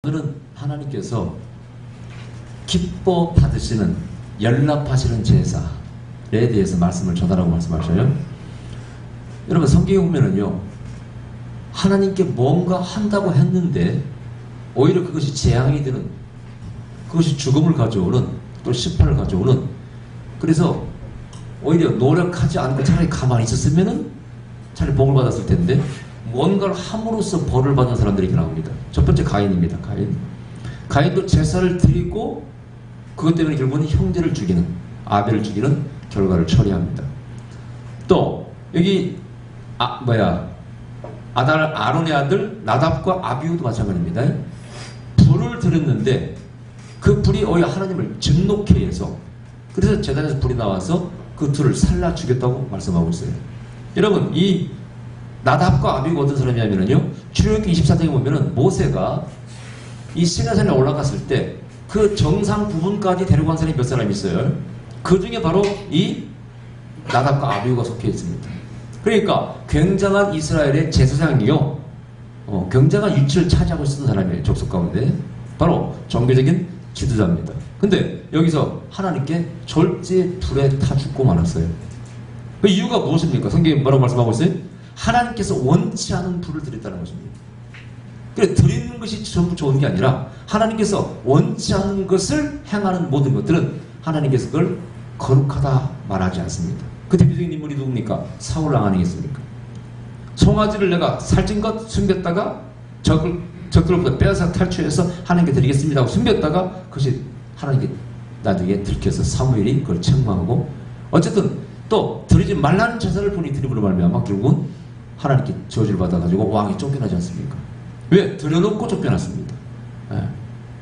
오늘은 하나님께서 기뻐 받으시는 연락하시는 제사에 대해서 말씀을 전하라고 말씀하셔요. 여러분 성경에 보면은요, 하나님께 뭔가 한다고 했는데 오히려 그것이 재앙이 되는, 그것이 죽음을 가져오는, 또 심판을 가져오는, 그래서 오히려 노력하지 않고 차라리 가만히 있었으면은 차라리 복을 받았을 텐데 뭔가를 함으로써 벌을 받은 사람들이 나옵니다. 첫 번째 가인입니다. 가인도 제사를 드리고 그것 때문에 결국은 형제를 죽이는, 아벨을 죽이는 결과를 처리합니다. 또 여기 아론의 아들 나답과 아비후도 마찬가지입니다. 불을 들였는데 그 불이 오히려 하나님을 증노케 해서, 그래서 제단에서 불이 나와서 그 둘을 살라 죽였다고 말씀하고 있어요. 여러분, 이 나답과 아비후가 어떤 사람이냐면요, 출애굽기 24장에 보면은 모세가 이 시내산에 올라갔을 때 그 정상 부분까지 데려간 사람이 몇 사람이 있어요. 그 중에 바로 이 나답과 아비후가 속해 있습니다. 그러니까 굉장한 이스라엘의 제사장이요, 굉장한 위치를 차지하고 있었던 사람이에요. 족속 가운데 바로 종교적인 지도자입니다. 근데 여기서 하나님께 절제 불에 타 죽고 말았어요. 그 이유가 무엇입니까? 성경이 뭐라고 말씀하고 있어요? 하나님께서 원치 않은 불을 드렸다는 것입니다. 그래, 드리는 것이 전부 좋은 게 아니라 하나님께서 원치 않은 것을 행하는 모든 것들은 하나님께서 그걸 거룩하다 말하지 않습니다. 그 대표적인 인물이 누굽니까? 사울 왕 아니겠습니까? 송아지를 내가 살찐 것 숨겼다가 적들로부터 빼앗아 탈취해서 하나님께 드리겠습니다 하고 숨겼다가 그것이 하나님께 나중에 들켜서 사무엘이 그걸 책망하고, 어쨌든 또 드리지 말라는 제사를 본인이 드림으로 말미암아 결국은 하나님께 저주를 받아가지고 왕이 쫓겨나지 않습니까? 왜? 드려놓고 쫓겨났습니다.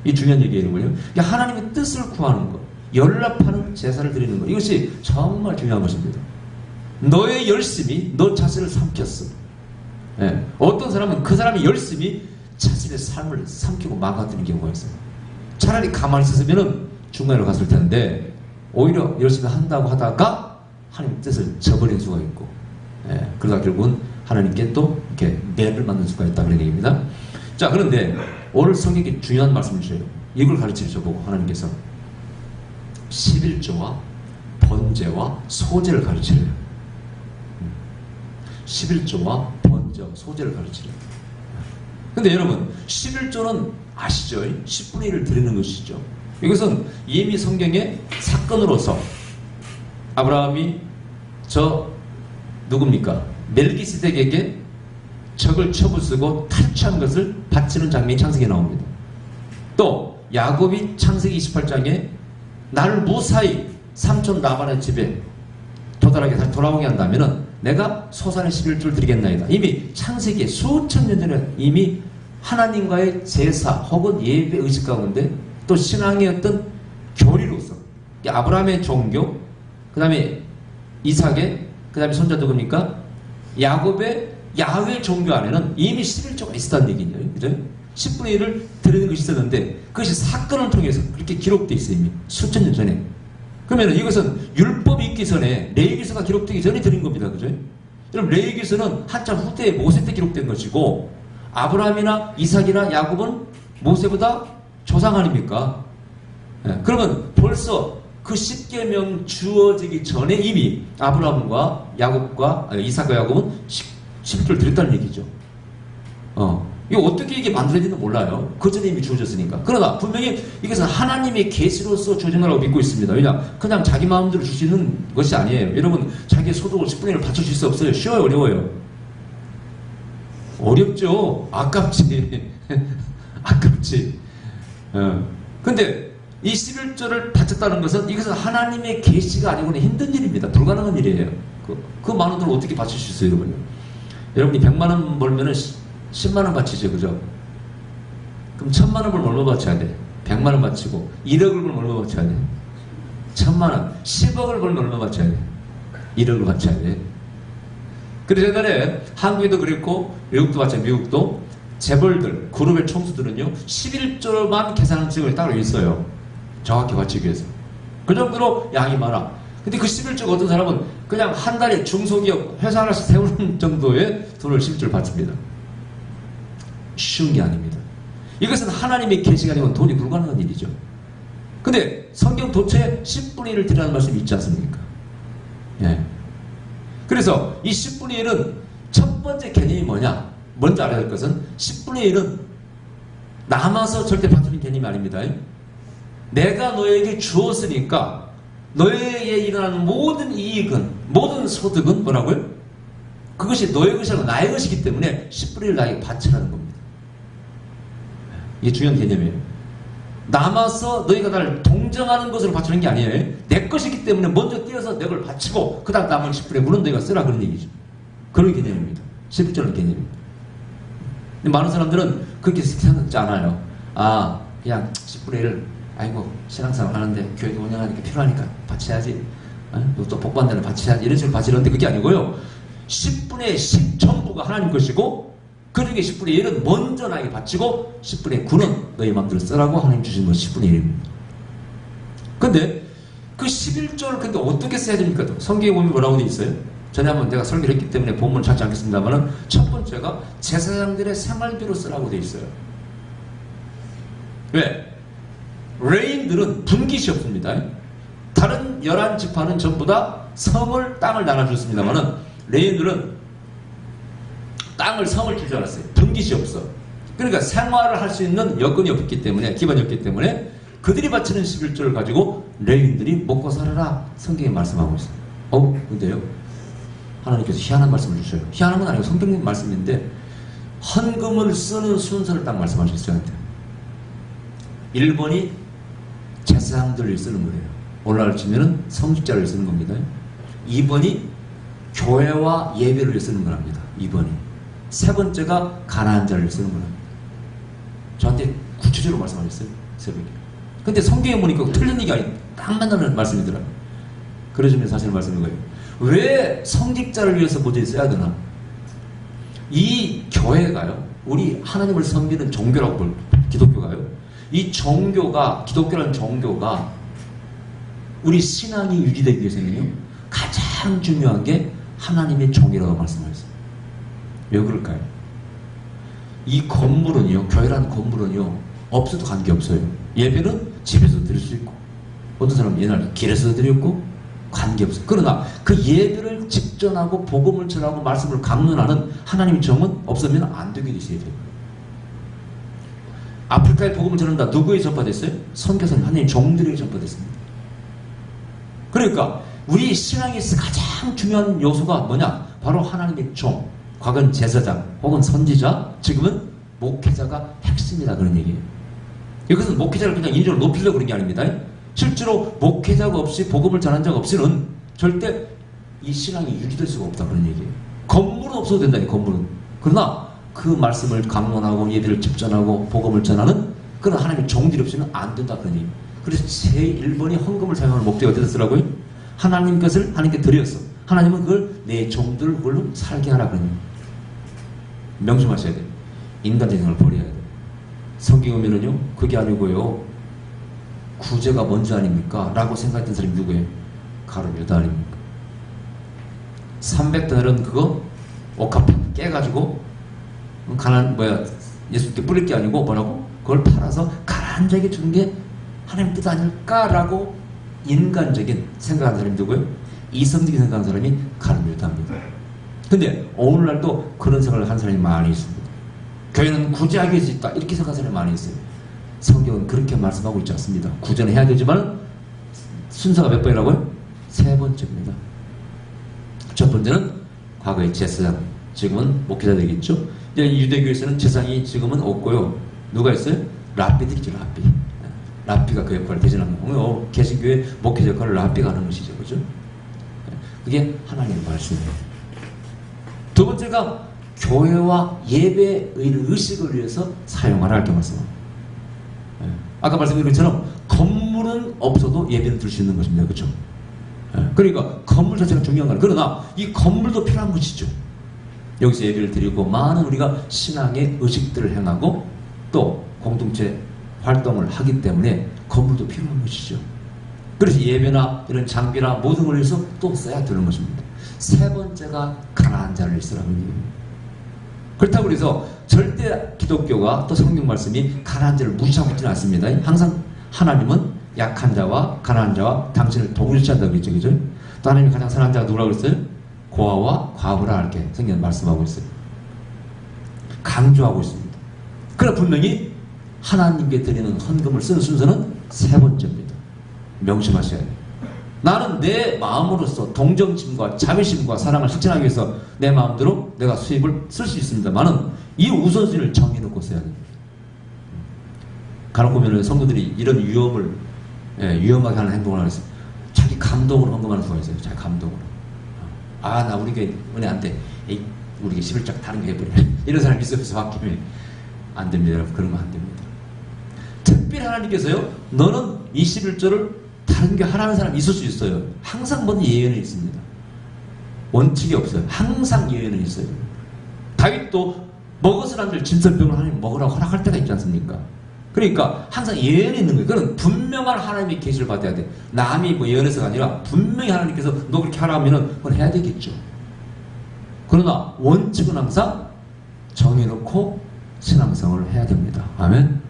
이 중요한 얘기예요. 그러니까 하나님의 뜻을 구하는 것, 연락하는 제사를 드리는 것, 이것이 정말 중요한 것입니다. 너의 열심이 너 자신을 삼켰어. 어떤 사람은 그 사람의 열심이 자신의 삶을 삼키고 망가뜨리는 경우가 있어요. 차라리 가만히 있었으면 중간으로 갔을 텐데 오히려 열심히 한다고 하다가 하나님의 뜻을 저버린 수가 있고, 그러다 결국은 하나님께 또 이렇게 매를 맞는 수가 있다, 그런 얘기입니다. 자, 그런데 오늘 성경에 중요한 말씀을 주셔요. 이걸 가르치셔 보고 하나님께서 11조와 번제와 소제를 가르치래요. 11조와 번제와 소제를 가르치래요. 근데 여러분, 11조는 아시죠? 10분의 1을 드리는 것이죠. 이것은 이미 성경의 사건으로서 아브라함이 누굽니까? 멜기세덱에게 적을 쳐부수고 탈취한 것을 바치는 장면이 창세기에 나옵니다. 또 야곱이 창세기 28장에 나를 무사히 삼촌 라반의 집에 도달하게 다시 돌아오게 한다면은 내가 소산의 11조를 드리겠나이다. 이미 창세기에 수천 년 전에 이미 하나님과의 제사 혹은 예배 의식 가운데 또 신앙의 어떤 교리로서 아브라함의 종교, 그 다음에 이삭의, 그 다음에 손자 누굽니까? 야곱의 야훼 종교 안에는 이미 11조가 있었다는 얘기죠. 그죠? 10분의 1을 드리는 것이 있었는데 그것이 사건을 통해서 그렇게 기록되어 있어요. 이미 수천 년 전에. 그러면 이것은 율법이 있기 전에, 레위기서가 기록되기 전에 드린 겁니다. 그죠? 여러분, 레위기서는 한참 후대에 모세 때 기록된 것이고, 아브라함이나 이삭이나 야곱은 모세보다 조상 아닙니까? 그러면 벌써 그 10계명 주어지기 전에 이미 아브라함과 야곱과 이삭과 야곱은 11조를 드렸다는 얘기죠. 이거 어떻게 이게 만들어진지는 몰라요. 그 전에 이미 주어졌으니까. 그러나 분명히 이것은 하나님의 계시로서 주어진 거라고 믿고 있습니다. 왜냐? 그냥 자기 마음대로 줄 수 있는 것이 아니에요. 여러분, 자기의 소득을 10분의 1을 받쳐줄 수 없어요. 쉬워요? 어려워요? 어렵죠. 아깝지. 아깝지. 근데 이 11조를 바쳤다는 것은 이것은 하나님의 계시가 아니고는 힘든 일입니다. 불가능한 일이에요. 그 많은 돈을 어떻게 바칠 수 있어요, 여러분? 여러분이 100만 원 벌면은 10만 원 바치죠, 그죠? 그럼 1000만 원 벌면 얼마 바쳐야 돼? 100만 원 바치고 1억을 벌면 얼마 바쳐야 돼? 1000만 원, 10억을 벌면 얼마 바쳐야 돼? 1억을 바쳐야 돼. 그래서 옛날에 한국에도 그랬고 외국도 마찬가지, 미국도 재벌들, 그룹의 총수들은요 11조만 계산하는 직원이 따로 있어요. 정확히 바치기 위해서. 그 정도로 양이 많아. 근데 그 11조가 어떤 사람은 그냥 한 달에 중소기업 회사 하나씩 세우는 정도의 돈을 11조를 바칩니다. 쉬운 게 아닙니다. 이것은 하나님의 계시가 아니면 도저히 불가능한 일이죠. 근데 성경 도처에 10분의 1을 드리라는 말씀이 있지 않습니까? 예. 그래서 이 10분의 1은 첫 번째 개념이 뭐냐? 먼저 알아야 할 것은 10분의 1은 남아서 절대 받쳐주는 개념이 아닙니다. 내가 너에게 주었으니까 너에게 일어나는 모든 이익은, 모든 소득은 뭐라고요? 그것이 너의 것이 아니고 나의 것이기 때문에 10분의 1 나에게 바치라는 겁니다. 이게 중요한 개념이에요. 남아서 너희가 나를 동정하는 것으로 바치는 게 아니에요. 내 것이기 때문에 먼저 뛰어서 내 걸 바치고 그 다음 남은 10분의 9는 너희가 쓰라, 그런 얘기죠. 그런 개념입니다. 11조는 개념입니다. 많은 사람들은 그렇게 생각하지 않아요. 아, 그냥 10분의 1을 아이고 신앙생활 하는데 교회 운영하니까 필요하니까 바쳐야지, 또 복받는 데는 바쳐야지, 이런 식으로 바치는데 그게 아니고요. 10분의 10 전부가 하나님 것이고 그 중에 10분의 1은 먼저 나에게 바치고 10분의 9는 너희 마음대로 쓰라고 하나님 주신 것 10분의 1입니다. 근데 그 11조를 근데 어떻게 써야 됩니까? 성경에 보면 뭐라고 되어 있어요? 전에 한번 내가 설교를 했기 때문에 본문을 찾지 않겠습니다만 첫 번째가 제사장들의 생활비로 쓰라고 되어 있어요. 왜? 레인들은 분깃이 없습니다. 다른 11지파는 전부 다 성을, 땅을 나눠줬습니다만 레인들은 땅을, 성을 주지 않았어요. 분깃이 없어. 그러니까 생활을 할 수 있는 여건이 없기 때문에, 기반이 없기 때문에 그들이 바치는 11조를 가지고 레인들이 먹고 살아라, 성경에 말씀하고 있어요. 근데요, 하나님께서 희한한 말씀을 주셔요. 희한한 건 아니고 성경 말씀인데 헌금을 쓰는 순서를 딱 말씀하셨어요. 1번이 제사장들을 쓰는 거예요. 오늘날 치면은 성직자를 쓰는 겁니다. 2번이 교회와 예배를 쓰는 거랍니다. 2번이. 세 번째가 가난한 자를 쓰는 거랍니다. 저한테 구체적으로 말씀하셨어요. 새벽에. 근데 성경에 보니까 틀린 얘기 아니에요. 딱 맞는 말씀이더라고요. 그러시면 사실 말씀인 거예요. 왜 성직자를 위해서 모조리 써야 되나? 이 교회가요, 우리 하나님을 섬기는 종교라고 볼, 기독교가요, 이 종교가, 기독교라는 종교가 우리 신앙이 유지되기 위해서는요, 가장 중요한 게 하나님의 종이라고 말씀하셨어요. 왜 그럴까요? 이 건물은요, 교회라는 건물은요, 없어도 관계없어요. 예배는 집에서 드릴 수 있고, 어떤 사람은 옛날에 길에서 드렸고, 관계없어요. 그러나 그 예배를 직전하고 복음을 전하고 말씀을 강론하는 하나님의 정은 없으면 안 되게 되셔야 돼요. 아프리카에 복음을 전한다. 누구에 전파됐어요? 선교사님, 하나님 종들에게 전파됐습니다. 그러니까 우리 신앙에 가장 중요한 요소가 뭐냐? 바로 하나님의 종. 과거는 제사장 혹은 선지자, 지금은 목회자가 핵심이다, 그런 얘기예요. 이것은 목회자를 그냥 인정을 높이려고 그런 게 아닙니다. 실제로 목회자가 없이, 복음을 전한 자가 없이는 절대 이 신앙이 유지될 수가 없다, 그런 얘기예요. 건물은 없어도 된다니, 건물은. 그러나 그 말씀을 강론하고 예배를 집전하고 복음을 전하는 그런 하나님의 종들이 없이는 안 된다, 그런 얘기예요. 그래서 제1번이 헌금을 사용하는 목적이 어디서 쓰라고요? 하나님 것을 하나님께 드렸어. 하나님은 그걸 내 종들 그걸로 살게 하라, 그런 얘기예요. 명심하셔야 돼요. 인간적인 생각을 버려야 돼요. 성경에 보면은요, 그게 아니고요, 구제가 먼저 아닙니까? 라고 생각했던 사람이 누구예요? 가룟 유다 아닙니까? 300데나리온 그거 옥합 깨가지고 예수님께 뿌릴 게 아니고 뭐라고? 그걸 팔아서 가난한 자에게 주는 게 하나님 뜻 아닐까라고 인간적인 생각하는 사람이 누구예요? 이성적인 생각하는 사람이 가룟 유다입니다. 근데 오늘날도 그런 생각을 하는 사람이 많이 있습니다. 교회는 구제하기 위해서 있다, 이렇게 생각하는 사람이 많이 있어요. 성경은 그렇게 말씀하고 있지 않습니다. 구제는 해야 되지만 순서가 몇 번이라고요? 세 번째입니다. 첫 번째는 과거의 제사장, 지금은 목회자 되겠죠. 유대교에서는 제사장이 지금은 없고요. 누가 있어요? 랍비들이죠, 랍비. 랍비가 그 역할을 대신하는 거예요. 개신교의 목회자 역할을 랍비가 하는 것이죠, 그죠? 그게 하나님의 말씀이에요. 두 번째가 교회와 예배의 의식을 위해서 사용하라, 이렇게 말씀합니다. 아까 말씀드린 것처럼 건물은 없어도 예배를 드릴 수 있는 것입니다. 그렇죠? 그러니까 건물 자체가 중요한 거예요. 그러나 이 건물도 필요한 것이죠. 여기서 예배를 드리고 많은 우리가 신앙의 의식들을 행하고 또 공동체 활동을 하기 때문에 건물도 필요한 것이죠. 그래서 예배나 이런 장비나 모든 걸 위해서 또 써야 되는 것입니다. 세 번째가 가난한 자를 쓰라는 얘기입니다. 그렇다고 해서 절대 기독교가 또 성경 말씀이 가난한 자를 무시하고 있지는 않습니다. 항상 하나님은 약한 자와 가난한 자와 당신을 동일시한다고 그랬죠. 그죠? 또 하나님이 가장 선한 자가 누구라고 그랬어요? 고아와 과부라 이렇게 성경 말씀하고 있어요. 강조하고 있습니다. 그러나 분명히 하나님께 드리는 헌금을 쓰는 순서는 세 번째입니다. 명심하셔야 돼요. 나는 내 마음으로서 동정심과 자비심과 사랑을 실천하기 위해서 내 마음대로 내가 수입을 쓸 수 있습니다만은 이 우선순위를 정해놓고 써야 됩니다. 간혹 보면 성도들이 이런 위험하게 하는 행동을 하면서 자기 감동으로 헌금하는 수가 있어요. 자기 감동으로. 아, 나 우리 교회 은혜 안 돼. 에이, 우리 교회 11장 다른 게 해버려. 이런 사람이 있어서 바뀌면 안 됩니다. 여러분. 그러면 안 됩니다. 특별히 하나님께서요, 너는 21조를 다른 게 하라는 사람이 있을 수 있어요. 항상 뭔 예외는 있습니다. 원칙이 없어요. 항상 예외는 있어요. 다윗도 먹어서 남들 진설병을 하나님 먹으라고 허락할 때가 있지 않습니까? 그러니까 항상 예언이 있는 거예요. 그건 분명한 하나님의 계시를 받아야 돼. 남이 뭐 예언해서가 아니라 분명히 하나님께서 너 그렇게 하라 하면은 그건 해야 되겠죠. 그러나 원칙은 항상 정해놓고 신앙생활을 해야 됩니다. 아멘.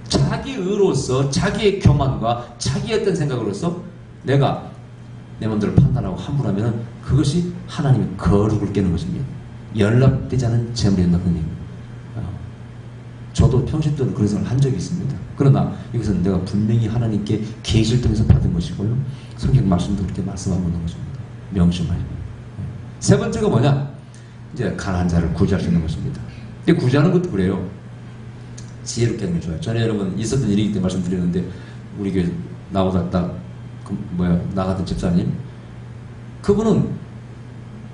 자기 의로서 자기의 교만과 자기의 어떤 생각으로서 내가 내 마음대로 판단하고 함부로 하면은 그것이 하나님의 거룩을 깨는 것입니다. 연락되지 않은 재물이 된다는 얘기입니다. 저도 평신 때는 그런 생각을 한 적이 있습니다. 그러나 이것은 내가 분명히 하나님께 계시를 통해서 받은 것이고요. 성경 말씀도 그렇게 말씀하고 있는 것입니다. 명심하여. 세 번째가 뭐냐? 이제 가난한 자를 구제할 수 있는 것입니다. 근데 구제하는 것도 그래요. 지혜롭게 하는 게 좋아요. 전에 여러분 있었던 일이기 때문에 말씀드렸는데 우리 교회 나오다 나가던 집사님, 그분은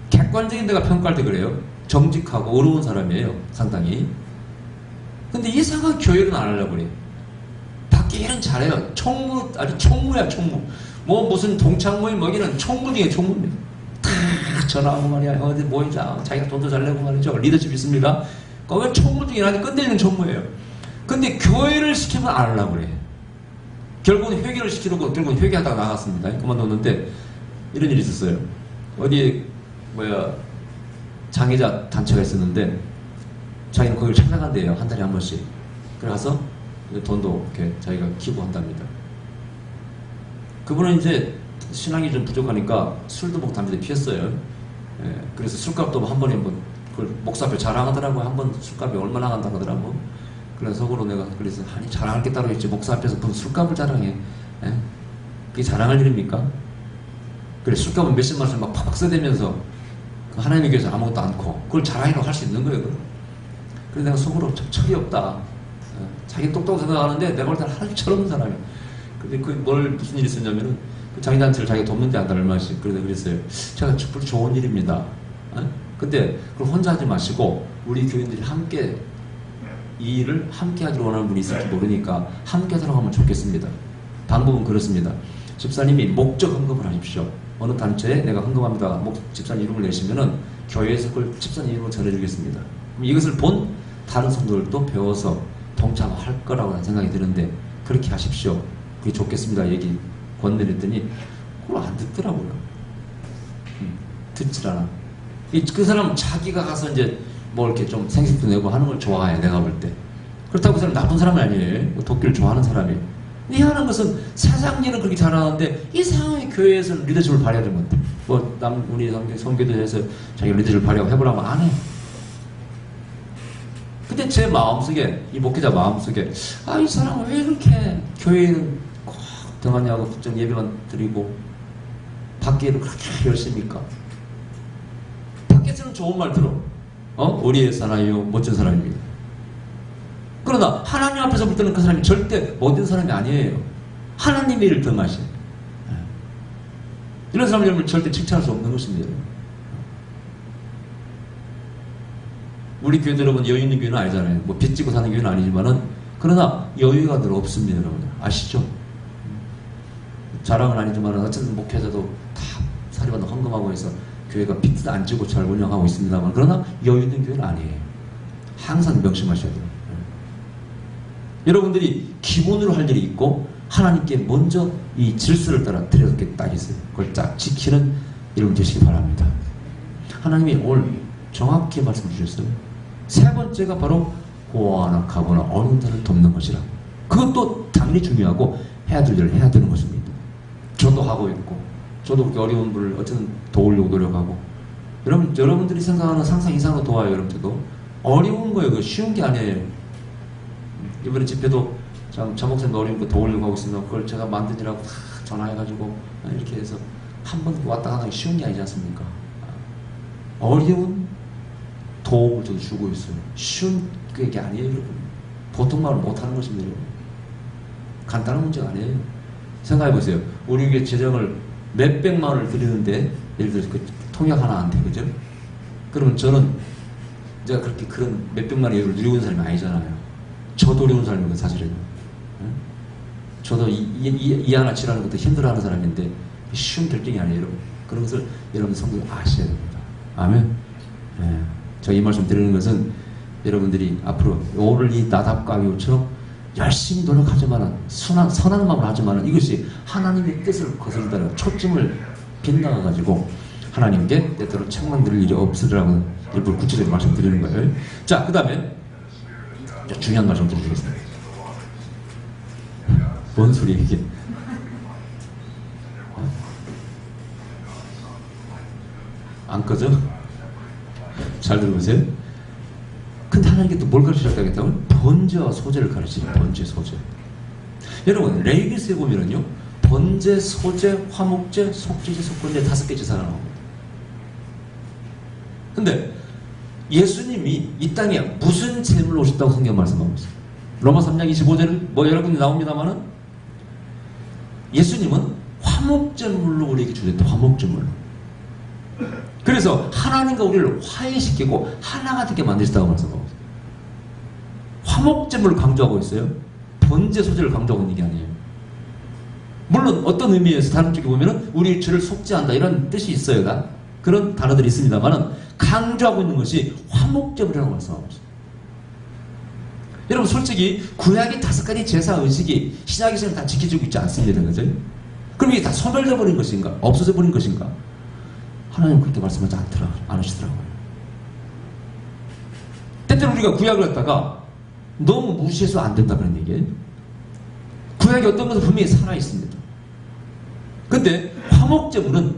객관적인 데가 평가할 때 그래요. 정직하고 어려운 사람이에요. 상당히. 근데 이상하게 교회는 안 하려고 그래요. 밖에 일은 잘해요. 아주 총무야, 총무. 뭐 무슨 동창 모임 먹이는 총무 중에 총무입니다. 다 전화하고 말이야. 어디 모이자. 자기가 돈도 잘 내고 말이죠. 리더십 있습니다. 거기 총무 중에 아주 끝내는 총무예요. 근데 교회를 시키면 안 하려고 그래요. 결국은 회개를 시키려고 결국은 회개하다가 나갔습니다. 그만뒀는데 이런 일이 있었어요. 어디에 장애자 단체가 있었는데 자기는 거기를 찾아간대요. 한 달에 한 번씩. 그래서 돈도 이렇게 자기가 기부한답니다. 그분은 이제 신앙이 좀 부족하니까 술도 먹고 담배도 피웠어요. 예, 그래서 술값도 한 번에 그걸 목사 앞에 자랑하더라고요. 한 번 술값이 얼마나 간다고 하더라고. 그래서 속으로 내가 그래서 아니 자랑할 게 따로 있지. 목사 앞에서 무슨 술값을 자랑해. 예? 그게 자랑할 일입니까? 그래 술값은 몇십만 원씩 막 팍팍 써대면서 하나님의 교회에서 아무것도 않고 그걸 자랑이라고 할 수 있는 거예요. 그래서 내가 속으로 참 철이 없다. 자기 똑똑하고 생각하는데 내가 볼 때는 하나님 철없는 사람이야. 근데 무슨 일이 있었냐면은 그 장애단체를 자기가 돕는데 한 달 얼마씩 그랬어요. 제가 정말 좋은 일입니다. 근데 그걸 혼자 하지 마시고 우리 교인들이 함께 이 일을 함께 하기를 원하는 분이 있을지 모르니까 함께 하도록 하면 좋겠습니다. 방법은 그렇습니다. 집사님이 목적 헌금을 하십시오. 어느 단체에 내가 헌금합니다. 집사님 이름을 내시면은 교회에서 그걸 집사님 이름으로 전해주겠습니다. 그럼 이것을 본 다른 성도들도 배워서 동참할 거라고 하는 생각이 드는데 그렇게 하십시오. 그게 좋겠습니다. 얘기 권내렸더니 그걸 안 듣더라고요. 듣질 않아. 그 사람은 자기가 가서 이제 뭐 이렇게 좀 생색도 내고 하는 걸 좋아해. 내가 볼 때. 그렇다고 그 사람 나쁜 사람은 아니에요. 돕기를 좋아하는 사람이에요. 희한한 것은 세상 일은 그렇게 잘하는데 이상하게 교회에서 리더십을 발휘하지 못해. 우리 선교도에서 자기 리더십을 발휘하고 해보라고 안 해. 근데 제 마음속에, 이 목회자 마음속에, 이 사람은 왜 이렇게 교회는 꼭 등하냐고 국정 예배만 드리고, 밖에는 그렇게 열심히니까. 밖에서는 좋은 말 들어. 우리의 사나이요, 멋진 사람입니다. 그러나 하나님 앞에서 볼 때는 그 사람이 절대 못된 사람이 아니에요. 하나님의 일을 등하셔요. 이런 사람을 여러분 절대 칭찬할 수 없는 것입니다. 우리 교회 여러분 여유 있는 교회는 아니잖아요. 뭐 빚지고 사는 교회는 아니지만은 그러나 여유가 늘 없습니다, 여러분. 아시죠? 자랑은 아니지만 어쨌든 목회자도 다 사리받는 헌금하고 해서 교회가 빚도 안 지고 잘 운영하고 있습니다만 그러나 여유 있는 교회는 아니에요. 항상 명심하셔야 돼요. 여러분들이 기본으로 할 일이 있고 하나님께 먼저 이 질서를 따라 드려야 게 딱 있어요. 그걸 딱 지키는 여러분 되시기 바랍니다. 하나님이 오늘 정확히 말씀 주셨어요. 세 번째가 바로 고아나 가거나 어려운 자를 돕는 것이라. 그것도 당연히 중요하고 해야 될 일을 해야 되는 것입니다. 저도 하고 있고, 저도 그렇게 어려운 분을 어쨌든 도우려고 노력하고. 여러분들이 생각하는 상상 이상으로 도와요. 여러분들도 어려운 거예요. 그거 쉬운 게 아니에요. 이번에 집회도 저 목사님 어려운 거 도우려고 하고 있으면 그걸 제가 만드느라고 다 전화해가지고 이렇게 해서 한 번 왔다 갔다 하기 쉬운 게 아니지 않습니까? 어려운 도움을 저도 주고 있어요. 쉬운 게 아니에요, 여러분. 보통 말을 못하는 것입니다, 여러분. 간단한 문제가 아니에요. 생각해보세요. 우리 교회 재정을 몇백만 원을 드리는데, 예를 들어서 그 통역 하나 안 돼, 그죠? 그러면 저는 제가 그렇게 그런 몇백만 원을 누리고 있는 사람이 아니잖아요. 저도 어려운 사람이거든요, 사실은. 저도 이 하나 칠하는 것도 힘들어하는 사람인데, 쉬운 결정이 아니에요, 여러분. 그런 것을 여러분 성도가 아셔야 됩니다. 아멘. 네. 제가 이 말씀 드리는 것은 여러분들이 앞으로 오늘 이 나답과 아비후처럼 열심히 노력하지만은 선한 마음을 하지만은 이것이 하나님의 뜻을 거슬다는 초점을 빗나가가지고 하나님께 때때로 책망 드릴 일이 없으리라고 일부러 구체적으로 말씀드리는 거예요. 자, 그 다음에 중요한 말씀 드리겠습니다. 뭔 소리야 이게? 안 꺼져? 잘 들어보세요. 근데 하나님께 또 뭘 가르치셨다겠다고? 번제와 소제를 가르치죠. 번제, 소제. 여러분, 레위기서에 보면은요, 번제, 소제, 화목제, 속죄제, 속건제 5개 제사가 나옵니다. 근데 예수님이 이 땅에 무슨 제물로 오셨다고 성경 말씀하고 있어요. 로마 3장 25절은 뭐 여러분이 나옵니다만은 예수님은 화목제물로 우리에게 주셨다. 화목제물로. 그래서 하나님과 우리를 화해시키고 하나가 되게 만드셨다고 말씀하고 있어요. 화목제물을 강조하고 있어요. 번제 소제를 강조하고 있는 게 아니에요. 물론 어떤 의미에서 다른 쪽에 보면은 우리 죄를 속죄한다 이런 뜻이 있어요. 다 그런 단어들이 있습니다만은 강조하고 있는 것이 화목제물이라고 말씀하고 있어요. 여러분 솔직히 구약의 5가지 제사 의식이 신약의 시대는 다 지켜지고 있지 않습니다. 그죠? 그럼 이게 다 소멸돼 버린 것인가? 없어져 버린 것인가? 하나님 그렇게 말씀하지 않으시더라고요. 때때로 우리가 구약을 갖다가 너무 무시해서 안 된다 그런 얘기예요. 구약의 어떤 것은 분명히 살아있습니다. 근데 화목제물은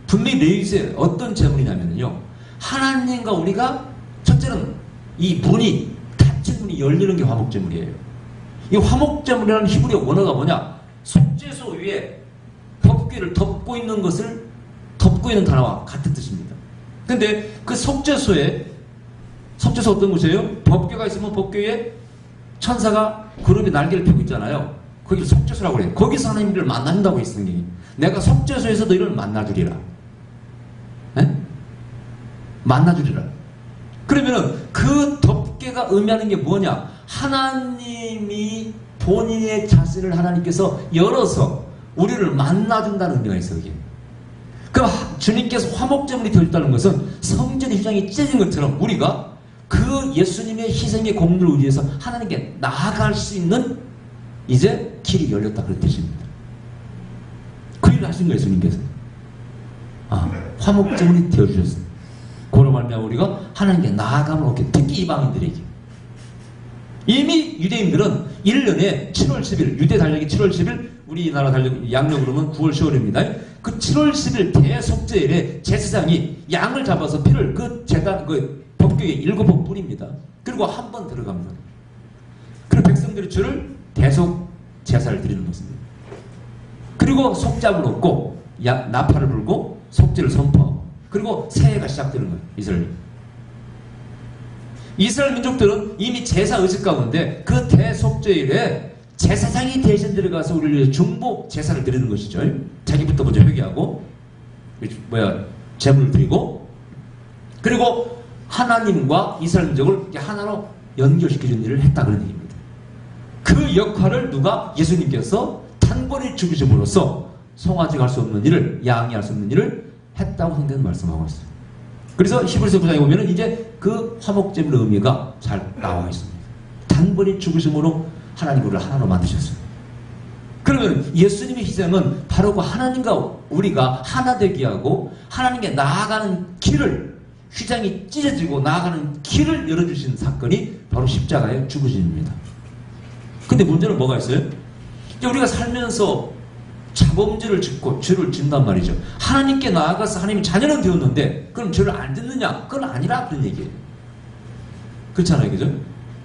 분명히 레위기서에 어떤 제물이냐면요, 하나님과 우리가 첫째는 이 문이 닫힌 문이 열리는 게 화목제물이에요. 이 화목제물이라는 히브리어 원어가 뭐냐? 속죄소 위에 법궤를 덮고 있는 것을 덮고 있는 단어와 같은 뜻입니다. 근데 그 속죄소 어떤 곳이에요? 법궤가 있으면 법궤에 천사가 구름이 날개를 펴고 있잖아요. 거기를 속죄소라고 그래요. 거기서 하나님을 만난다고 했으니 내가 속죄소에서 너희를 만나주리라. 네? 만나주리라. 그러면은 그 덮개가 의미하는 게 뭐냐? 하나님이 본인의 자신을 하나님께서 열어서 우리를 만나준다는 의미가 있어요. 이게. 그 주님께서 화목제물이 되었다는 것은 성전의 휘장이 찢어진 것처럼 우리가 그 예수님의 희생의 공로를 위해서 하나님께 나아갈 수 있는 이제 길이 열렸다 그런 뜻입니다. 그 일을 하신 거예요. 예수님께서. 화목제물이 되어주셨습니다. 그로 말미암아 우리가 하나님께 나아감을 얻게, 특히 이방인들에게. 이미 유대인들은 1년에 7월 10일, 유대 달력이 7월 10일, 우리나라 달력 양력으로는 9월 10월입니다. 그 7월 10일 대속죄일에 제사장이 양을 잡아서 피를 그 제단, 그 법궤에 7번 뿌립니다. 그리고 한 번 들어갑니다. 그리고 백성들의 죄를 대속 제사를 드리는 것입니다. 그리고 속죄함을 얻고 나팔을 불고 속죄를 선포하고 그리고 새해가 시작되는 거예요. 이스라엘 민족들은 이미 제사 의식 가운데 그 대속죄일에 제사장이 대신 들어가서 우리를 위해서 중보 제사를 드리는 것이죠. 자기부터 먼저 회개하고 제물을 드리고 그리고 하나님과 이스라엘 민족을 하나로 연결시켜주는 일을 했다 그런 얘기입니다. 그 역할을 누가? 예수님께서 단번에 죽으심으로써 송아지가 할 수 없는 일을, 양이 할 수 없는 일을 했다고 성경은 말씀하고 있어요. 그래서 히브리서 9장에 보면은 이제 그 화목제물의 의미가 잘 나와 있습니다. 단번에 죽으심으로 하나님 우리를 하나로 만드셨어요. 그러면 예수님의 희생은 바로 그 하나님과 우리가 하나 되게 하고 하나님께 나아가는 길을 휘장이 찢어지고 나아가는 길을 열어주신 사건이 바로 십자가의 죽으심입니다. 근데 문제는 뭐가 있어요? 우리가 살면서 자범죄를 짓고 죄를 짓단 말이죠. 하나님께 나아가서 하나님이 자녀는 되었는데 그럼 죄를 안 짓느냐? 그건 아니라 그런 얘기예요. 그렇잖아요. 그죠?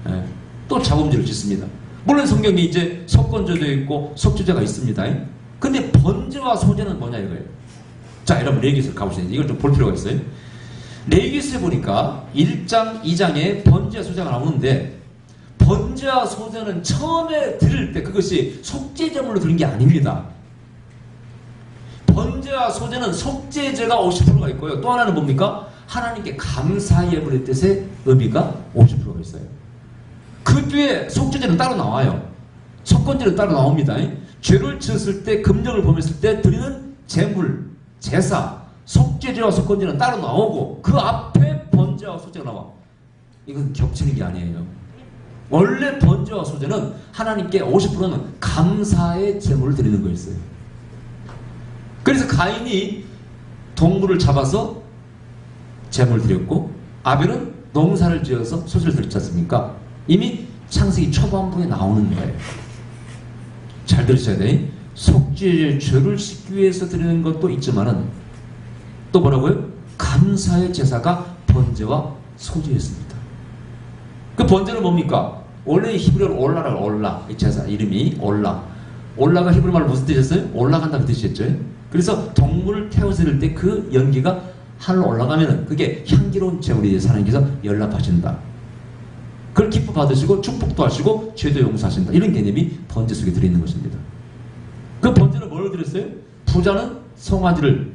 예. 또 자범죄를 짓습니다. 물론 성경에 이제 속건죄도 있고 속죄죄가 있습니다. 근데 번제와 소제는 뭐냐 이거예요. 자, 여러분 레위기서 가보시죠. 이걸 좀 볼 필요가 있어요. 레위기서에 보니까 1장, 2장에 번제와 소제가 나오는데 번제와 소제는 처음에 드릴 때 그것이 속죄제물로 드린 게 아닙니다. 번제와 소제는 속죄제가 50%가 있고요. 또 하나는 뭡니까? 하나님께 감사 예물의 뜻의 의미가 50%가 있어요. 그 뒤에 속죄제는 따로 나와요. 속건제는 따로 나옵니다. 죄를 지었을 때, 금령을 범했을 때 드리는 제물, 제사, 속죄제와 속건제는 따로 나오고 그 앞에 번제와 소제가 나와. 이건 겹치는 게 아니에요. 원래 번제와 소제는 하나님께 50%는 감사의 제물을 드리는 거였어요. 그래서 가인이 동물을 잡아서 제물을 드렸고 아벨은 농사를 지어서 소제를 드렸지 않습니까? 이미 창세기 초반부에 나오는 거예요. 잘 들으셔야 돼. 속죄의 죄를 씻기 위해서 드리는 것도 있지만은 또 뭐라고요? 감사의 제사가 번제와 소제였습니다. 그 번제는 뭡니까? 원래 히브리어로 올라라, 올라. 이 제사 이름이 올라. 올라가 히브리 말로 무슨 뜻이었어요? 올라간다는 뜻이었죠. 그래서 동물을 태워서 드릴 때 그 연기가 하늘로 올라가면은 그게 향기로운 제물이 하나님께서 연락하신다. 그걸 기뻐 받으시고 축복도 하시고 죄도 용서하신다. 이런 개념이 번제 속에 들어있는 것입니다. 그 번제는 뭘 드렸어요? 부자는 송아지를,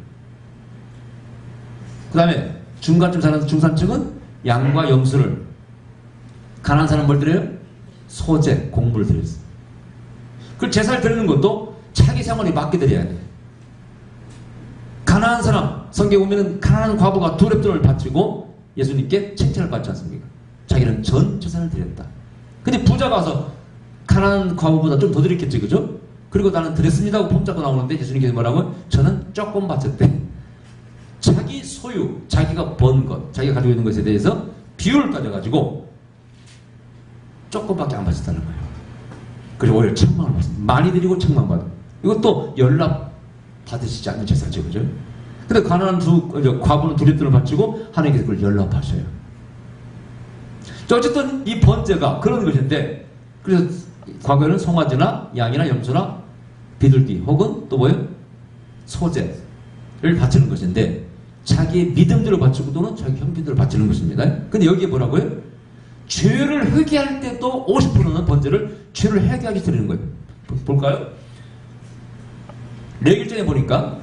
그 다음에 중간쯤 사는 중산층은 양과 염소를, 가난한 사람은 뭘 드려요? 소제, 공물을 드렸어요. 그 제사를 드리는 것도 자기 생활에 맞게 드려야 돼요. 가난한 사람, 성경에 보면은 가난한 과부가 두 랩돈을 바치고 예수님께 칭찬을 받지 않습니까? 자기는 전 재산을 드렸다. 근데 부자가 와서 가난한 과부보다 좀 더 드렸겠지, 그죠? 그리고 나는 드렸습니다 하고 폼 잡고 나오는데 예수님께서 뭐라고? 저는 조금 바쳤대. 자기 소유, 자기가 번 것, 자기가 가지고 있는 것에 대해서 비율을 따져가지고 조금밖에 안 바쳤다는 거예요. 그리고 오히려 천만을 받습니다. 많이 드리고 천만 받아. 이것도 연락 받으시지 않는 제사죠, 그죠? 근데 가난한 과부는 두 랩돈을 바치고 하나님께서 그걸 연락하셔요. 어쨌든 이 번제가 그런 것인데, 그래서 과거에는 송아지나 양이나 염소나 비둘기 혹은 또 뭐예요? 소제를 바치는 것인데 자기의 믿음대로 바치고 또는 자기 형편대로 바치는 것입니다. 근데 여기에 뭐라고요? 죄를 회개할 때도 50%는 번제를 죄를 회개하기 위해서 드리는 거예요. 볼까요? 레위기장에 보니까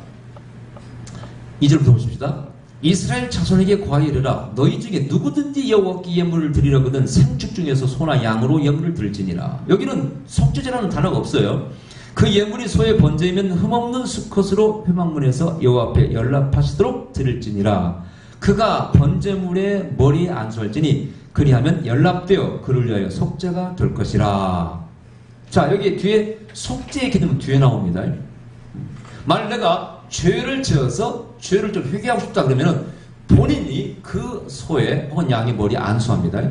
2절부터 보십시다. 이스라엘 자손에게 고하여 이르라. 너희 중에 누구든지 여호와께 예물을 드리려거든 생축 중에서 소나 양으로 예물을 드릴지니라. 여기는 속죄제라는 단어가 없어요. 그 예물이 소의 번제이면 흠없는 수컷으로 회막문에서 여호와 앞에 연락하시도록 드릴지니라. 그가 번제물에 머리에 안수할지니 그리하면 연락되어 그를 위하여 속죄가 될 것이라. 자, 여기 뒤에 속죄의 개념은 뒤에 나옵니다. 만약 내가 죄를 지어서 죄를 좀 회개하고 싶다 그러면은 본인이 그 소의 혹은 양의 머리에 안수합니다.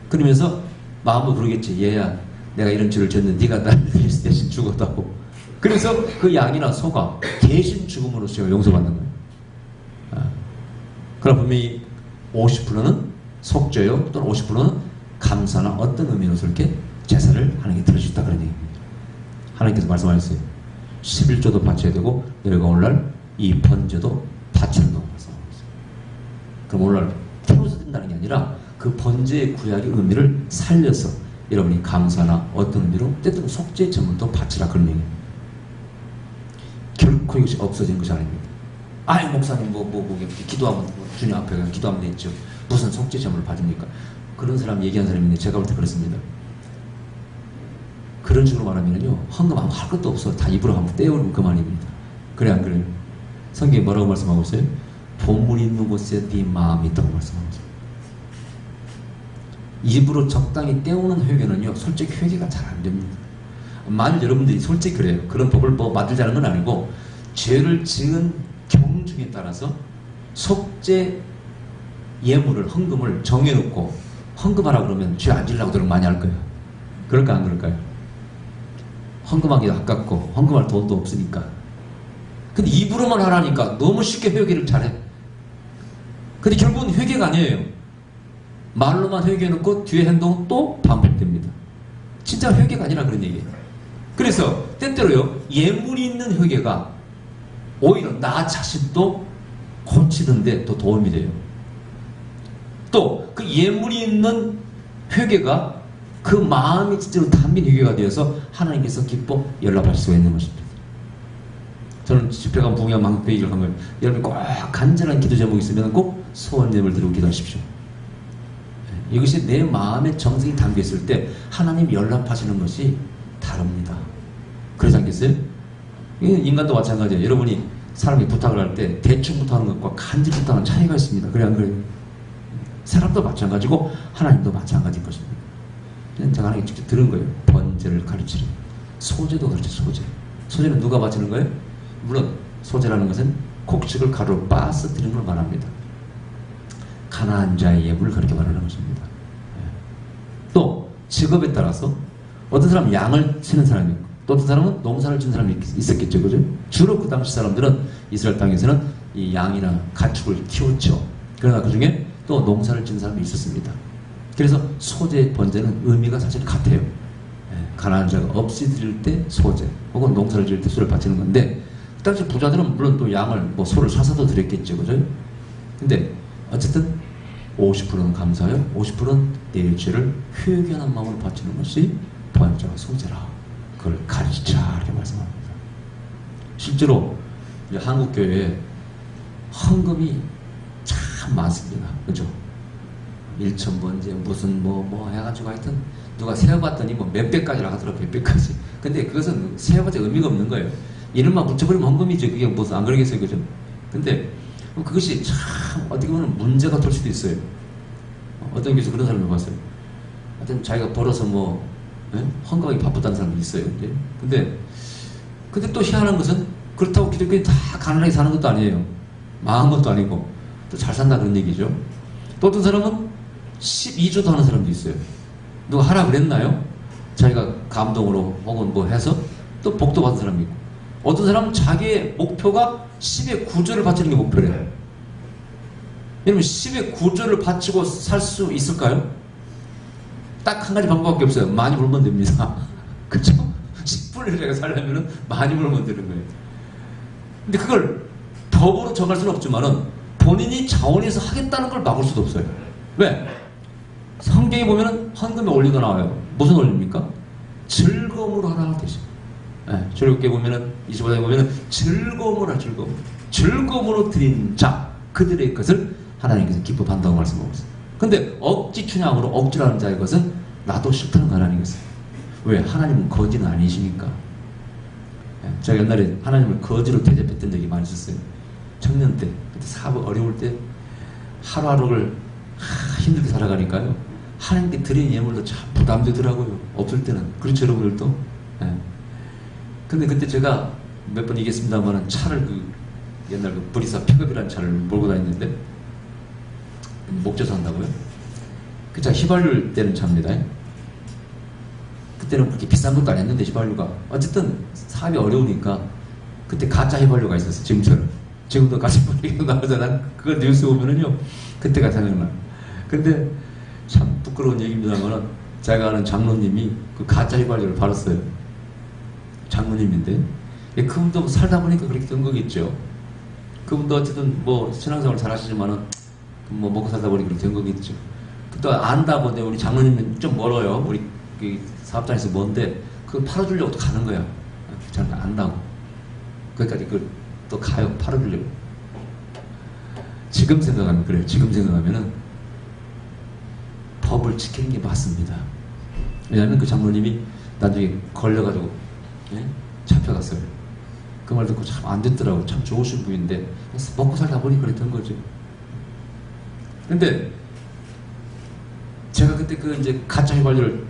그러면서 마음으로 그러겠지. 얘야, 내가 이런 죄를 지었는데 네가 나를 대신 죽었다고. 그래서 그 양이나 소가 대신 죽음으로써 용서받는 거예요. 그러나 분명히 50%는 속죄요 또는 50%는 감사나 어떤 의미로서 이렇게 제사를 하나님께 드릴 수 있다 그런 얘기입니다. 하나님께서 말씀하셨어요. 11조도 바쳐야 되고 너희가 오늘날 이 번제도 바치는 거 말씀하셨어요. 그럼 오늘날 태워서 든다는 게 아니라 그 번제의 구약의 의미를 살려서 여러분이 감사나 어떤 의미로 때때로 속죄 제물도 바치라 그런 얘기예요. 결코 이것이 없어진 것이 아닙니다. 아유 목사님 기도하면 주님 앞에 기도하면 되겠죠. 무슨 속죄 제물을 받습니까? 그런 사람 얘기하는 사람이 있는데 제가 볼 때 그렇습니다. 그런 식으로 말하면요 헌금 아무 할 것도 없어. 다 입으로 한번 떼어오면 그만입니다. 그래 안 그래요? 성경이 뭐라고 말씀하고 있어요? 보물 있는 곳에 네 마음이 있다고 말씀하고 있어요. 입으로 적당히 떼우는 회개는요 솔직히 회개가 잘 안 됩니다. 만일 여러분들이 솔직히 그래요. 그런 법을 뭐 만들자는 건 아니고 죄를 지은 경중에 따라서 속죄 예물을, 헌금을 정해놓고 헌금하라 그러면 죄 안 지려고 노력 많이 할 거예요. 그럴까 안 그럴까요? 헌금하기도 아깝고 헌금할 돈도 없으니까. 근데 입으로만 하라니까 너무 쉽게 회개를 잘해. 근데 결국은 회개가 아니에요. 말로만 회개해놓고 뒤에 행동은 또 반복됩니다. 진짜 회개가 아니라 그런 얘기예요. 그래서 때때로요, 예물이 있는 회개가 오히려 나 자신도 고치는데 더 도움이 돼요. 또 그 예물이 있는 회개가 그 마음이 진짜로 담긴 회개가 되어서 하나님께서 기뻐 연락할 수가 있는 것입니다. 저는 집회 가면 부흥회 만국 회의를 가면 여러분이 꼭 간절한 기도 제목이 있으면 꼭 소원 예물 드리고 기도하십시오. 이것이 내 마음의 정성이 담겨있을 때 하나님 연락하시는 것이 다릅니다. 그러지 않겠어요? 인간도 마찬가지예요. 여러분이 사람이 부탁을 할 때 대충 부탁하는 것과 간절히 부탁하는 차이가 있습니다. 그래 안 그래요? 사람도 마찬가지고 하나님도 마찬가지인 것입니다. 제가 하나님께 직접 들은 거예요. 번제를 가르치는 소제도 가르쳐. 소제는 누가 바치는 거예요? 물론 소제라는 것은 곡식을 가루로 빠스뜨리는 걸 말합니다. 가난한 자의 예물을 그렇게 말하는 것입니다. 또 직업에 따라서 어떤 사람은 양을 치는 사람이 있고 또 어떤 사람은 농사를 짓는 사람이 있었겠죠. 그죠? 주로 그 당시 사람들은 이스라엘 땅에서는 이 양이나 가축을 키웠죠. 그러나 그 중에 또 농사를 짓는 사람이 있었습니다. 그래서 소제, 번제는 의미가 사실 같아요. 가난한 자가 없이 드릴 때 소제, 혹은 농사를 지을 때 소를 바치는 건데, 그 당시 부자들은 물론 또 양을, 뭐 소를 사서도 드렸겠죠. 그죠? 근데 어쨌든 50%는 감사하여 50%는 내 죄를 회개하는 마음으로 바치는 것이 번제와 소제라. 그걸 가르치자. 이렇게 말씀합니다. 실제로 이제 한국교회에 헌금이 참 많습니다. 그죠? 1,000번제 무슨 뭐 해가지고 하여튼 누가 세어봤더니 뭐 몇백까지라 하더라고요. 몇백까지. 근데 그것은 세어봤자 의미가 없는 거예요. 이름만 붙여버리면 헌금이죠. 그게 무슨 안 그러겠어요. 그죠? 근데 그것이 참 어떻게 보면 문제가 될 수도 있어요. 어떤 교수 그런 사람을 봤어요. 하여튼 자기가 벌어서 뭐 헌금하기 바쁘다는 사람이 있어요. 근데 또 희한한 것은 그렇다고 기독교인이 다 가난하게 사는 것도 아니에요. 망한 것도 아니고 또 잘 산다 그런 얘기죠. 또 어떤 사람은 12조도 하는 사람도 있어요. 누가 하라 그랬나요? 자기가 감동으로 혹은 뭐 해서 또 복도 받은 사람이 있고, 어떤 사람은 자기의 목표가 10의 9조를 바치는 게 목표래요. 여러분 10의 9조를 바치고 살 수 있을까요? 딱 한 가지 방법밖에 없어요. 많이 벌면 됩니다. 그쵸? 10분을 제가 살려면 많이 벌면 되는 거예요. 근데 그걸 법으로 정할 수는 없지만은 본인이 자원해서 하겠다는 걸 막을 수도 없어요. 왜? 성경에 보면은 헌금에 올리가 나와요. 무슨 올립니까? 즐거움으로 하라는 뜻이에요. 네, 즐겁게 보면은 25장에 보면은 즐거움으로 하라. 즐거움으로 드린 자 그들의 것을 하나님께서 기뻐한다고 말씀하고 있어요. 근데 억지 춘향으로 억지로 하는 자의 것은 나도 싫다는 거 하나님께서. 왜? 하나님은 거지는 아니시니까. 제가 옛날에 하나님을 거지로 대접했던 적이 많이 있었어요. 청년 때, 그때 사업 어려울 때 하루하루를 힘들게 살아가니까요. 하나님께 드린 예물도 참 부담되더라고요. 없을 때는. 그렇죠, 여러분들도. 근데 그때 제가 몇 번 얘기했습니다만 차를 옛날 브리사 픽업이라는 차를 몰고 다녔는데 목재서 한다고요? 그 차 휘발유 때는 차입니다. 그때는 그렇게 비싼 것도 아니었는데 휘발유가 어쨌든 사업이 어려우니까 그때 가짜 휘발유가 있었어. 지금도 가짜 휘발유가 나오잖아. 그걸 뉴스 보면은요 그때가 생각나. 근데 참 부끄러운 얘기입니다만 제가 아는 장로님이 그 가짜 휘발유를 팔았어요. 장로님인데 그분도 살다 보니까 그렇게 된 거겠죠. 그분도 어쨌든 뭐 신앙생활 잘 하시지만은 뭐 먹고 살다 보니 그렇게 된 거겠죠. 또 안다고. 근데 우리 장로님은 좀 멀어요. 우리 그 사업장에서 먼데 그거 팔아주려고 또 가는 거야. 잘 안다고. 거기까지 그걸 또 가요. 팔아주려고. 지금 생각하면 그래요. 지금 생각하면은 법을 지키는 게 맞습니다. 왜냐하면 그 장로님이 나중에 걸려가지고 잡혀갔어요. 그 말 듣고 참 안 됐더라고. 참 좋으신 분인데 먹고 살다 보니 그랬던 거죠. 근데 제가 그때 그 이제 가짜 휘발유를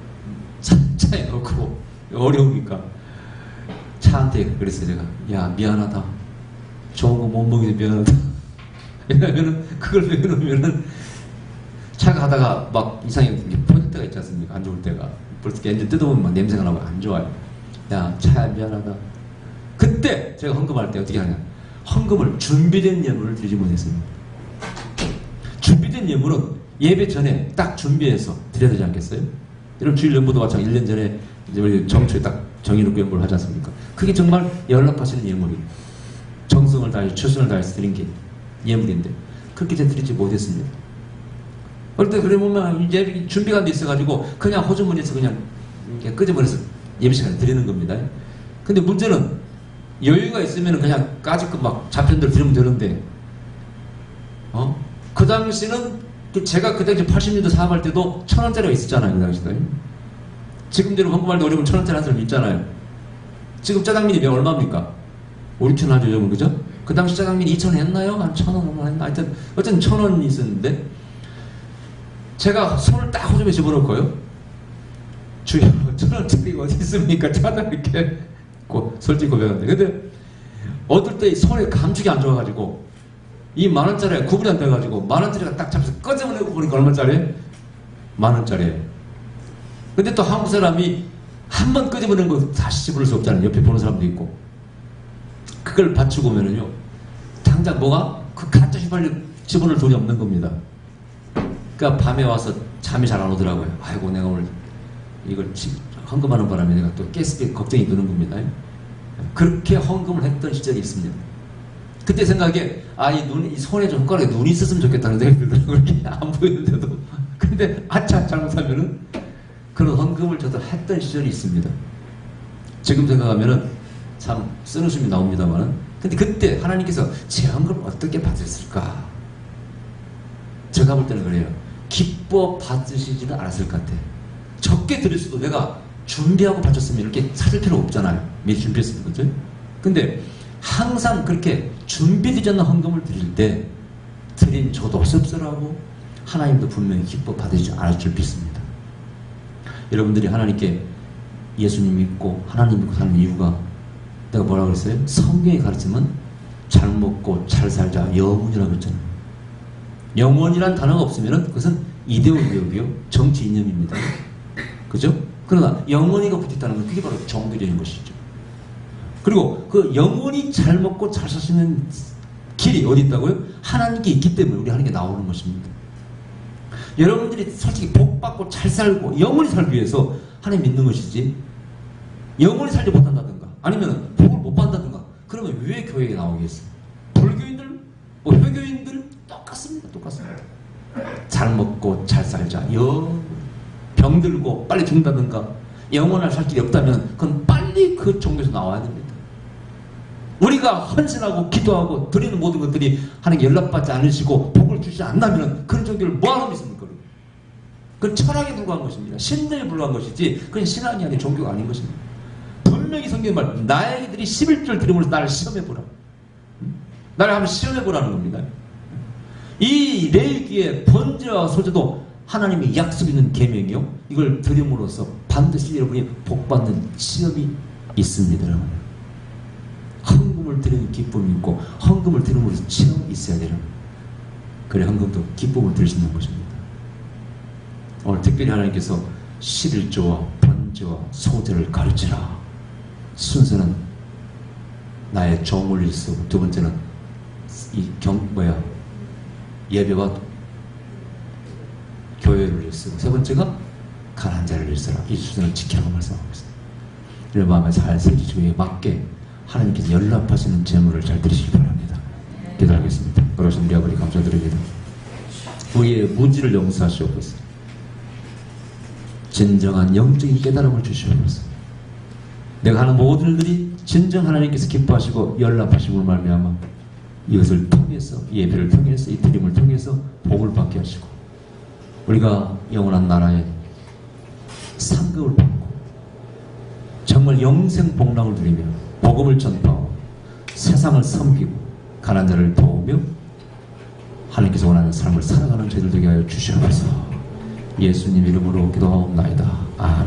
차에 넣고 어려우니까 차한테 그랬어요. 제가 야 미안하다. 좋은 거 못 먹이도 미안하다. 왜냐면은 그걸 왜 그러면은 하다가 막 이상하게 퍼질 때가 있지 않습니까? 안 좋을 때가. 벌써 엔진 뜯어보면 막 냄새가 나고 안 좋아요. 야, 차야 미안하다. 그때 제가 헌금할 때 어떻게 하냐? 헌금을 준비된 예물을 드리지 못했습니다. 준비된 예물은 예배 전에 딱 준비해서 드려야 되지 않겠어요? 여러분 주일 연보도 마찬가지 1년 전에 이제 우리 정초에 딱 정해놓고 연보를 하지 않습니까? 그게 정말 연락하시는 예물이에요. 정성을 다해서 최선을 다해서 드린 게 예물인데 그렇게 제가 드리지 못했습니다. 어릴 때 그래 보면 이제 준비가 돼 있어가지고 그냥 호주머니에서 그냥 이렇게 끄집어내서 예배 시간에 드리는 겁니다. 근데 문제는 여유가 있으면 그냥 까짓거 막 자편들 드리면 되는데 그 당시는 제가 그 당시 80년대 사업할 때도 1,000원짜리가 있었잖아요. 그 당시도. 지금대로 헌금할 때 어려우면 1,000원짜리 한 사람 있잖아요. 지금 짜장면이 얼마입니까? 5,000원 하죠, 요즘은. 그죠? 그 당시 짜장면이 2,000원 했나요? 한 1,000원 얼마 했나? 하여튼 어쨌든 1,000원이 있었는데 제가 손을 딱 호주머니에 집어넣고요. 주여, 1,000원짜리가 어디 있습니까? 짜장 이렇게 솔직히 고백하는데. 근데 얻을 때 손에 감촉이 안 좋아가지고 이 만원짜리가 구분이 안 돼가지고 만원짜리가 딱 잡혀서 꺼져내고 보니까 얼마짜리? 만원짜리예요. 근데 또 한국 사람이 한 번 끄집어낸 거 다시 집어넣을 수 없잖아요. 옆에 보는 사람도 있고. 그걸 받치고 오면은요, 당장 뭐가? 그 가짜 휘발유 집어넣을 돈이 없는 겁니다. 그러니까 밤에 와서 잠이 잘 안 오더라고요. 아이고, 내가 오늘 이걸 헌금하는 바람에 내가 또 가스비 걱정이 드는 겁니다. 그렇게 헌금을 했던 시절이 있습니다. 그때 생각에, 이 손에 좀 손가락에 눈이 있었으면 좋겠다는 생각이 들더라고요. 이렇게 안 보이는데도. 근데, 잘못하면은, 그런 헌금을 저도 했던 시절이 있습니다. 지금 생각하면은, 참, 쓴웃음이 나옵니다만. 근데 그때 하나님께서 제 헌금을 어떻게 받으셨을까? 제가 볼 때는 그래요. 기뻐 받으시지는 않았을 것 같아. 적게 드렸어도 내가 준비하고 바쳤으면 이렇게 찾을 필요가 없잖아요. 미리 준비했으면, 그죠? 근데, 항상 그렇게 준비되지 않는 헌금을 드릴 때 드린 저도 씁쓸하고 하나님도 분명히 기뻐 받으시지 않을 줄 믿습니다. 여러분들이 하나님께 예수님 믿고 하나님 믿고 사는 이유가 내가 뭐라고 그랬어요? 성경이 가르치면 잘 먹고 잘 살자 영원이라고 했잖아요. 영원이란 단어가 없으면 그것은 이데올로기요 정치 이념입니다. 그죠? 그러나 영원히가 붙어있다는 건 그게 바로 정들이는 것이죠. 그리고 그 영원히 잘 먹고 잘 살 수 있는 길이 어디 있다고요? 하나님께 있기 때문에 우리 하나님께 나오는 것입니다. 여러분들이 솔직히 복 받고 잘 살고 영원히 살기 위해서 하나님 믿는 것이지 영원히 살지 못한다든가 아니면 복을 못 받는다든가 그러면 왜 교회에 나오겠어요? 불교인들, 회교인들 똑같습니다. 잘 먹고 잘 살자 병들고 빨리 죽는다든가 영원할 살 길이 없다면 그건 빨리 그 종교에서 나와야 됩니다. 우리가 헌신하고 기도하고 드리는 모든 것들이 하나님께 연락받지 않으시고 복을 주시지 않는다면 그런 종교를 뭐하러 믿습니까? 그건 철학에 불과한 것입니다. 신념에 불과한 것이지 그건 신앙이 아닌 종교가 아닌 것입니다. 분명히 성경이 말 나에게들이 11절 드림으로 나를 시험해보라. 나를 한번 시험해보라는 겁니다. 이 레위기의 번제와 소제도 하나님의 약속 있는 계명이요. 이걸 드림으로써 반드시 여러분이 복받는 시험이 있습니다. 여러분. 헌금을 드리는 기쁨이 있고 헌금을 드림으로써 시험이 있어야 되는 그래 헌금도 기쁨을 드릴 수 있는 것입니다. 오늘 특별히 하나님께서 11조와 번제와 소제를 가르치라. 순서는 나의 종을 일쓰고 두 번째는 예배와 교회를 일쓰고 세 번째가 가난한 자를 일쓰라. 이 순서를 지키라고 말씀하고 있습니다. 여러분 마음에 잘 세지주에 맞게 하나님께서 연락하시는 재물을 잘 드리시기 바랍니다. 기도하겠습니다. 그러신 우리 아버지 감사드립니다. 우리의 무지를 용서하시옵소서. 진정한 영적인 깨달음을 주시옵소서. 내가 하는 모든 일들이 진정 하나님께서 기뻐하시고 연락하시고 말미암아 이것을 통해서 예배를 통해서 이 드림을 통해서 복을 받게 하시고 우리가 영원한 나라에 상급을 받고 정말 영생 복락을 누리며 복음을 전파하고 세상을 섬기고 가난한 자를 도우며 하나님께서 원하는 삶을 살아가는 저희들 되게 하여 주시옵소서. 예수님 이름으로 기도하옵나이다. 아멘.